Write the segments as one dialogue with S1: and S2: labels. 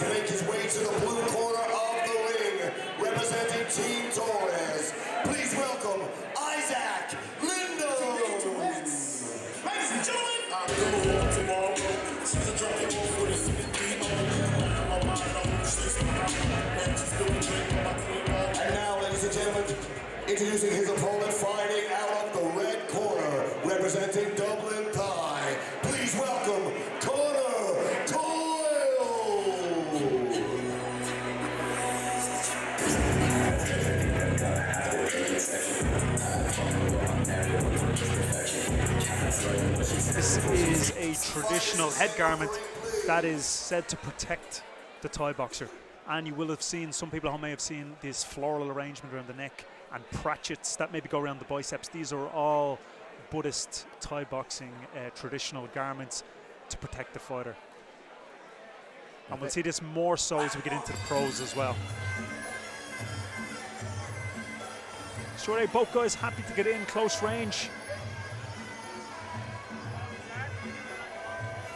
S1: to make his way to the blue corner of the ring, representing Team Torres. Please welcome Isaac Linden.
S2: Ladies and gentlemen, I'm number one tomorrow. She's a drunk and over the city.
S1: And now, ladies and gentlemen, introducing his opponent fighting out of the red corner, representing Dublin. Please welcome Conor Doyle.
S3: This is a traditional head garment that is said to protect the Thai boxer. And you will have seen, some people may have seen this floral arrangement around the neck and pratchettes that maybe go around the biceps. These are all Buddhist Thai boxing traditional garments to protect the fighter. And we'll see this more so as we get into the pros as well. Sure, both guys happy to get in close range.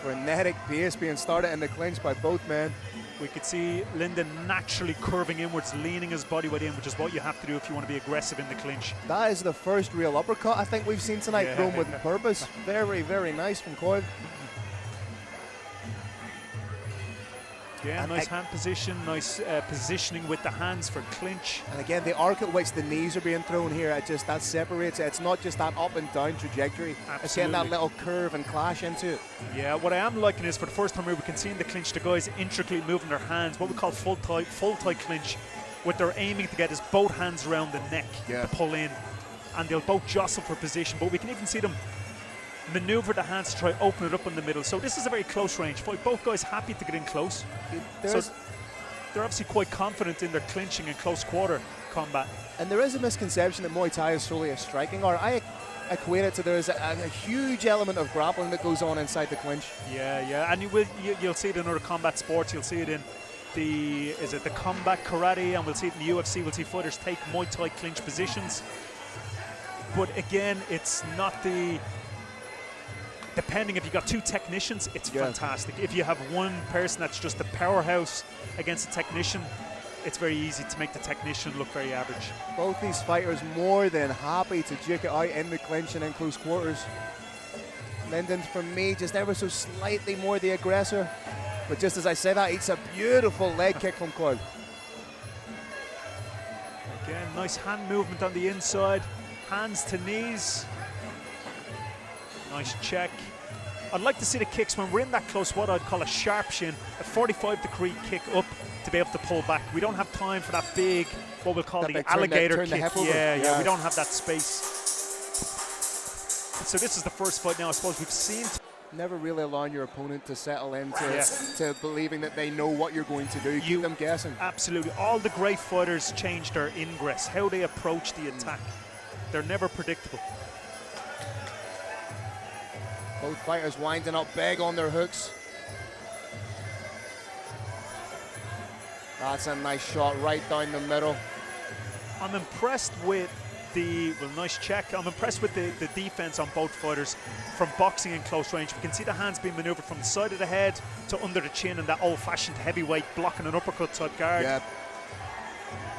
S4: Frenetic pace being started in the clinch by both men.
S3: We could see Linden naturally curving inwards, leaning his body weight in, which is what you have to do if you want to be aggressive in the clinch.
S4: That is the first real uppercut I think we've seen tonight, thrown with purpose. Very, very nice from Coyle.
S3: Yeah, nice hand position, nice positioning with the hands for clinch.
S4: And again, the arc at which the knees are being thrown here, that separates it. It's not just that up and down trajectory.
S3: Absolutely.
S4: It's getting that little curve and clash into it.
S3: Yeah, what I am liking is for the first time here we can see in the clinch the guys intricately moving their hands, what we call full tie clinch. What they're aiming to get is both hands around the neck to pull in, and they'll both jostle for position, but we can even see them maneuver the hands to try open it up in the middle. So this is a very close range fight. Both guys happy to get in close. So they're obviously quite confident in their clinching and close quarter combat.
S4: And there is a misconception that Muay Thai is solely a striking art. I equate it to there's a huge element of grappling that goes on inside the clinch.
S3: Yeah, and you'll see it in other combat sports. You'll see it in the combat karate, and we'll see it in the UFC. We'll see fighters take Muay Thai clinch positions. But again, it's not the... Depending if you got two technicians, it's fantastic. If you have one person that's just a powerhouse against a technician, it's very easy to make the technician look very average.
S4: Both these fighters more than happy to duke it out in the clinch and in close quarters. Linden, for me, just ever so slightly more the aggressor. But just as I say that, it's a beautiful leg kick from Coyle.
S3: Again, nice hand movement on the inside. Hands to knees. Nice check. I'd like to see the kicks when we're in that close, what I'd call a sharp shin, a 45-degree kick up to be able to pull back. We don't have time for that big, what we'll call the alligator kick. Yeah, we don't have that space. So this is the first fight now, I suppose we've seen.
S4: Never really allowing your opponent to settle into believing that they know what you're going to do. Keep them guessing.
S3: Absolutely. All the great fighters change their ingress, how they approach the attack. They're never predictable.
S4: Both fighters winding up big on their hooks. That's a nice shot right down the middle.
S3: I'm impressed with nice check. I'm impressed with the defense on both fighters from boxing in close range. We can see the hands being maneuvered from the side of the head to under the chin and that old-fashioned heavyweight blocking an uppercut type guard.
S4: Yep.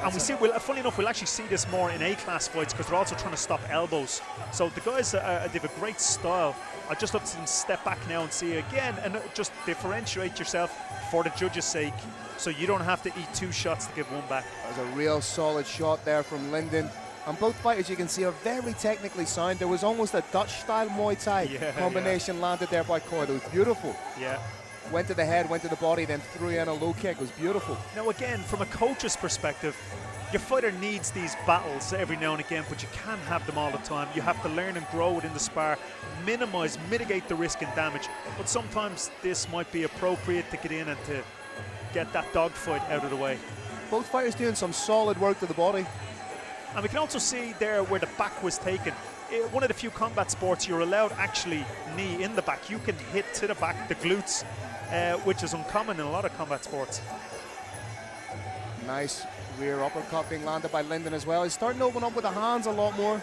S3: And we see, funny enough, we'll actually see this more in A-class fights because they're also trying to stop elbows. So the guys, they have a great style. I'd just love to see them step back now and see again and just differentiate yourself for the judge's sake so you don't have to eat two shots to give one back.
S4: That was a real solid shot there from Linden. And both fighters, you can see, are very technically sound. There was almost a Dutch-style Muay Thai combination landed there by Coyle. It was beautiful.
S3: Yeah.
S4: Went to the head, went to the body, then threw in a low kick. It was beautiful.
S3: Now again, from a coach's perspective, your fighter needs these battles every now and again, but you can't have them all the time. You have to learn and grow within the spar, mitigate the risk and damage. But sometimes this might be appropriate to get in and to get that dogfight out of the way.
S4: Both fighters doing some solid work to the body.
S3: And we can also see there where the back was taken. One of the few combat sports you're allowed actually knee in the back. You can hit to the back, the glutes, which is uncommon in a lot of combat sports.
S4: Nice rear uppercut being landed by Linden as well. He's starting to open up with the hands a lot more.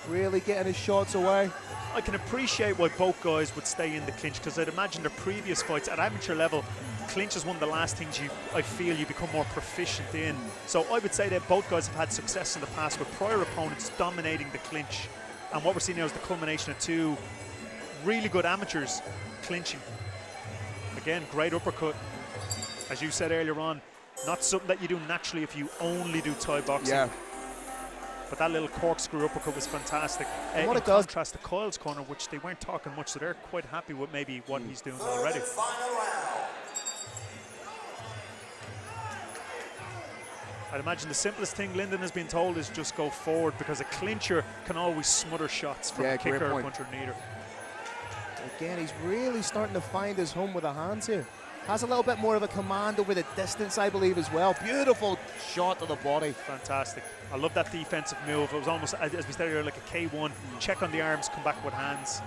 S4: Really getting his shots away.
S3: I can appreciate why both guys would stay in the clinch, because I'd imagine their previous fights at amateur level, clinch is one of the last things I feel you become more proficient in. So I would say that both guys have had success in the past with prior opponents dominating the clinch. And what we're seeing now is the culmination of two really good amateurs clinching. Again, great uppercut. As you said earlier on, not something that you do naturally if you only do Thai boxing.
S4: Yeah.
S3: But that little corkscrew uppercut was fantastic.
S4: And what
S3: in
S4: it does,
S3: contrast to Coyle's corner, which they weren't talking much, so they're quite happy with maybe what he's doing already. I'd imagine the simplest thing Linden has been told is just go forward, because a clincher can always smother shots from a kicker, or puncher, neither.
S4: Again, he's really starting to find his home with the hands here. Has a little bit more of a command over the distance, I believe, as well. Beautiful shot to the body.
S3: Fantastic. I love that defensive move. It was almost, as we said earlier, like a K1. Check on the arms, come back with hands.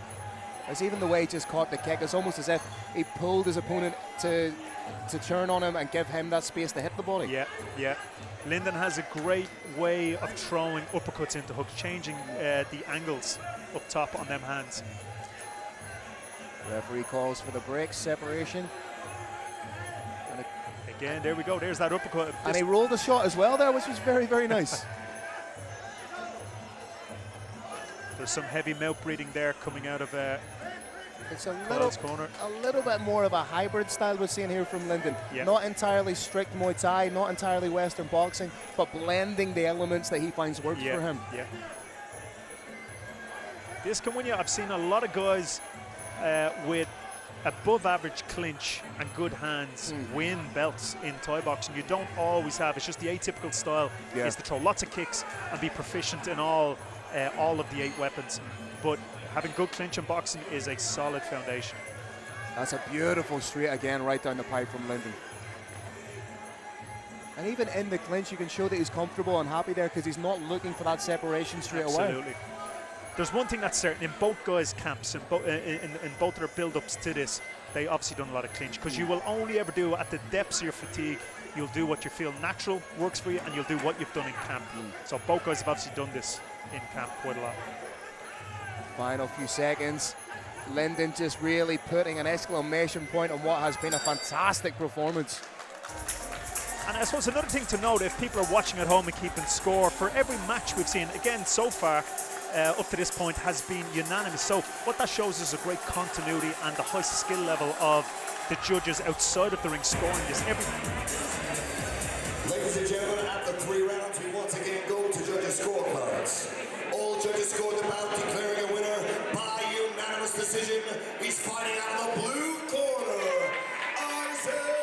S4: There's even the way he just caught the kick. It's almost as if he pulled his opponent to turn on him and give him that space to hit the body.
S3: Yeah, yeah. Linden has a great way of throwing uppercuts into hooks, changing the angles up top on them hands.
S4: Referee calls for the break, separation.
S3: Again, there we go. There's that uppercut.
S4: And he rolled a shot as well there, which was very, very nice.
S3: There's some heavy mouth breathing there coming out of
S4: it's a
S3: corner.
S4: little bit more of a hybrid style we're seeing here from Linden.
S3: Yeah.
S4: Not entirely strict Muay Thai, not entirely Western boxing, but blending the elements that he finds works for him.
S3: Yeah. This can win you. I've seen a lot of guys with above average clinch and good hands win belts in Thai boxing. You don't always have. It's just the atypical style is to throw lots of kicks and be proficient in all of the 8 weapons. But having good clinch in boxing is a solid foundation.
S4: That's a beautiful straight again right down the pipe from Linden. And even in the clinch, you can show that he's comfortable and happy there, because he's not looking for that separation straight away.
S3: Absolutely. There's one thing that's certain in both guys' camps, in both of their build-ups to this, they obviously done a lot of clinch, because you will only ever do at the depths of your fatigue. You'll do what you feel natural works for you, and you'll do what you've done in camp. So both guys have obviously done this in camp quite a lot.
S4: Final few seconds. Linden just really putting an exclamation point on what has been a fantastic performance.
S3: And I suppose another thing to note, if people are watching at home and keeping score, for every match we've seen, again, so far, up to this point, has been unanimous. So what that shows is a great continuity and the high skill level of the judges outside of the ring scoring this.
S1: Ladies and gentlemen, after 3 rounds, we once again go to judges' scorecards. All judges scored the bout, declaring a winner by unanimous decision. He's fighting out of the blue corner, Isaac.